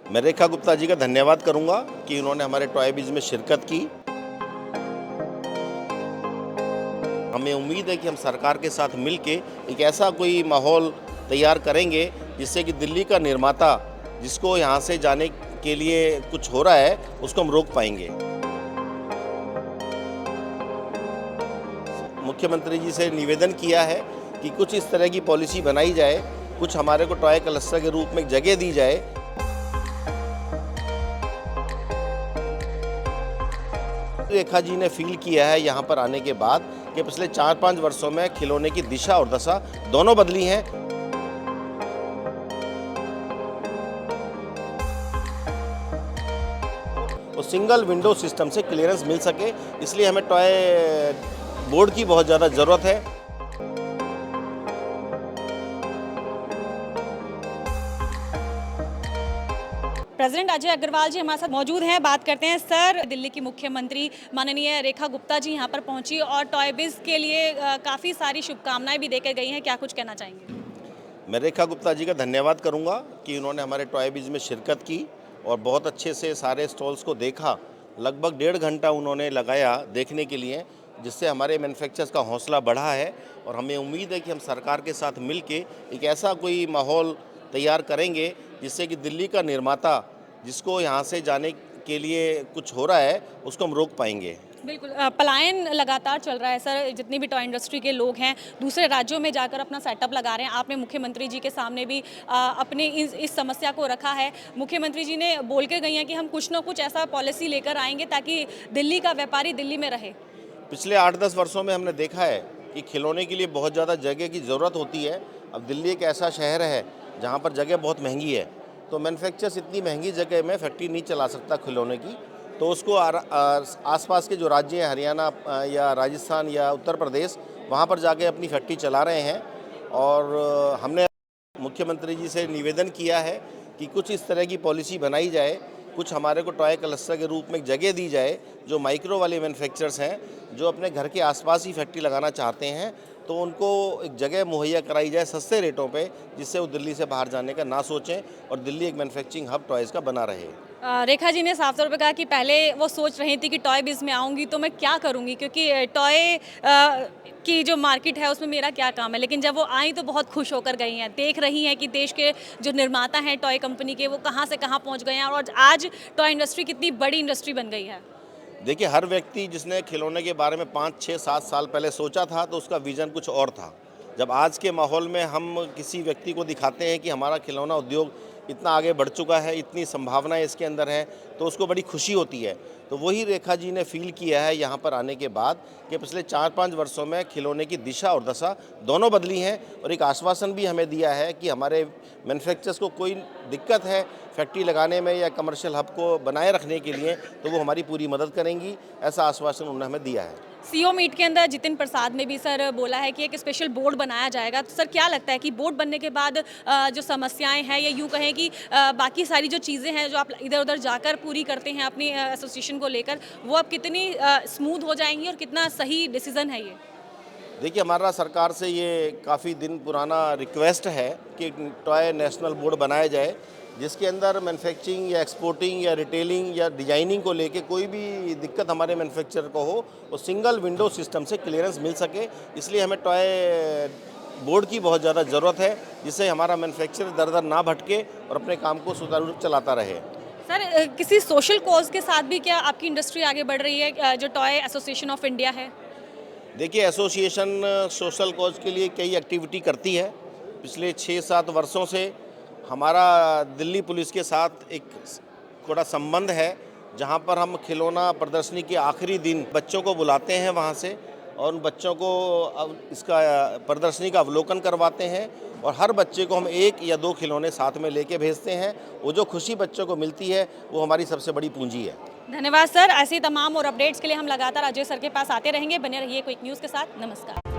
मैं रेखा गुप्ता जी का धन्यवाद करूंगा कि उन्होंने हमारे टॉय बीज में शिरकत की। हमें उम्मीद है कि हम सरकार के साथ मिलके एक ऐसा कोई माहौल तैयार करेंगे जिससे कि दिल्ली का निर्माता जिसको यहाँ से जाने के लिए कुछ हो रहा है उसको हम रोक पाएंगे। मुख्यमंत्री जी से निवेदन किया है कि कुछ इस तरह की पॉलिसी बनाई जाए, कुछ हमारे को टॉय क्लस्टर के रूप में एक जगह दी जाए। रेखा जी ने फील किया है यहाँ पर आने के बाद कि पिछले 4-5 वर्षों में खिलौने की दिशा और दशा दोनों बदली हैं। और सिंगल विंडो सिस्टम से क्लियरेंस मिल सके, इसलिए हमें टॉय बोर्ड की बहुत ज़्यादा ज़रूरत है। प्रेसिडेंट अजय अग्रवाल जी हमारे साथ मौजूद हैं, बात करते हैं। सर, दिल्ली की मुख्यमंत्री माननीय रेखा गुप्ता जी यहाँ पर पहुंची और टॉय बिज के लिए काफ़ी सारी शुभकामनाएं भी देकर गई हैं, क्या कुछ कहना चाहेंगे? मैं रेखा गुप्ता जी का धन्यवाद करूंगा कि उन्होंने हमारे टॉय बीज में शिरकत की और बहुत अच्छे से सारे स्टॉल्स को देखा। लगभग 1.5 घंटा उन्होंने लगाया देखने के लिए, जिससे हमारे मैन्युफैक्चरर्स का हौसला बढ़ा है और हमें उम्मीद है कि हम सरकार के साथ मिलके एक ऐसा कोई माहौल तैयार करेंगे जिससे कि दिल्ली का निर्माता जिसको यहाँ से जाने के लिए कुछ हो रहा है उसको हम रोक पाएंगे। बिल्कुल, पलायन लगातार चल रहा है सर। जितनी भी टॉय इंडस्ट्री के लोग हैं दूसरे राज्यों में जाकर अपना सेटअप लगा रहे हैं। आपने मुख्यमंत्री जी के सामने भी अपने इस समस्या को रखा है। मुख्यमंत्री जी ने बोल के गई हैं कि हम कुछ ना कुछ ऐसा पॉलिसी लेकर आएंगे ताकि दिल्ली का व्यापारी दिल्ली में रहे। पिछले 8-10 वर्षों में हमने देखा है कि खिलौने के लिए बहुत ज़्यादा जगह की ज़रूरत होती है। अब दिल्ली एक ऐसा शहर है जहाँ पर जगह बहुत महंगी है, तो मैन्युफैक्चरर्स इतनी महंगी जगह में फैक्ट्री नहीं चला सकता खिलौने की, तो उसको आसपास के जो राज्य हैं, हरियाणा या राजस्थान या उत्तर प्रदेश, वहाँ पर जाके अपनी फैक्ट्री चला रहे हैं। और हमने मुख्यमंत्री जी से निवेदन किया है कि कुछ इस तरह की पॉलिसी बनाई जाए, कुछ हमारे को टॉय क्लस्टर के रूप में एक जगह दी जाए। जो माइक्रो वाले मैन्युफैक्चरर्स हैं जो अपने घर के आसपास ही फैक्ट्री लगाना चाहते हैं, तो उनको एक जगह मुहैया कराई जाए सस्ते रेटों पे, जिससे वो दिल्ली से बाहर जाने का ना सोचें और दिल्ली एक मैन्युफैक्चरिंग हब टॉयज़ का बना रहे। रेखा जी ने साफ तौर पे कहा कि पहले वो सोच रही थी कि टॉय बिज में आऊँगी तो मैं क्या करूँगी, क्योंकि टॉय की जो मार्केट है उसमें मेरा क्या काम है। लेकिन जब वो आई तो बहुत खुश होकर गई हैं, देख रही हैं कि देश के जो निर्माता हैं टॉय कंपनी के, वो कहाँ से कहाँ पहुँच गए हैं और आज टॉय इंडस्ट्री कितनी बड़ी इंडस्ट्री बन गई है। देखिए, हर व्यक्ति जिसने खिलौने के बारे में 5-6-7 साल पहले सोचा था तो उसका विज़न कुछ और था। जब आज के माहौल में हम किसी व्यक्ति को दिखाते हैं कि हमारा खिलौना उद्योग इतना आगे बढ़ चुका है, इतनी संभावनाएं इसके अंदर हैं, तो उसको बड़ी खुशी होती है। तो वही रेखा जी ने फील किया है यहाँ पर आने के बाद कि पिछले 4-5 वर्षों में खिलौने की दिशा और दशा दोनों बदली हैं। और एक आश्वासन भी हमें दिया है कि हमारे मैन्युफैक्चरर्स को कोई दिक्कत है फैक्ट्री लगाने में या कमर्शियल हब को बनाए रखने के लिए, तो वो हमारी पूरी मदद करेंगी, ऐसा आश्वासन उन्होंने हमें दिया है। सीओ मीट के अंदर जितिन प्रसाद ने भी सर बोला है कि एक स्पेशल बोर्ड बनाया जाएगा। तो सर क्या लगता है कि बोर्ड बनने के बाद जो समस्याएं हैं, या यूँ कहें कि बाकी सारी जो चीज़ें हैं जो आप इधर उधर जाकर पूरी करते हैं अपनी एसोसिएशन को लेकर, वो अब कितनी स्मूथ हो जाएंगी और कितना सही डिसीजन है ये? देखिए, हमारा सरकार से ये काफ़ी दिन पुराना रिक्वेस्ट है कि टॉय नेशनल बोर्ड बनाया जाए, जिसके अंदर मैन्युफैक्चरिंग या एक्सपोर्टिंग या रिटेलिंग या डिजाइनिंग को लेके कोई भी दिक्कत हमारे मैन्युफैक्चरर को हो, वो सिंगल विंडो सिस्टम से क्लियरेंस मिल सके। इसलिए हमें टॉय बोर्ड की बहुत ज़्यादा ज़रूरत है, जिससे हमारा मैन्युफैक्चरर दर दर ना भटके और अपने काम को सुचारू रूप चलाता रहे। सर, किसी सोशल कॉज के साथ भी क्या आपकी इंडस्ट्री आगे बढ़ रही है, जो टॉय एसोसिएशन ऑफ इंडिया है? देखिए, एसोसिएशन सोशल कॉज के लिए कई एक्टिविटी करती है। पिछले 6-7 वर्षों से हमारा दिल्ली पुलिस के साथ एक थोड़ा संबंध है, जहां पर हम खिलौना प्रदर्शनी के आखिरी दिन बच्चों को बुलाते हैं वहां से, और उन बच्चों को इसका प्रदर्शनी का अवलोकन करवाते हैं, और हर बच्चे को हम 1 या 2 खिलौने साथ में लेके भेजते हैं। वो जो खुशी बच्चों को मिलती है वो हमारी सबसे बड़ी पूंजी है। धन्यवाद सर। ऐसी तमाम और अपडेट्स के लिए हम लगातार अजय सर के पास आते रहेंगे। बने रहिए क्विक न्यूज़ के साथ। नमस्कार।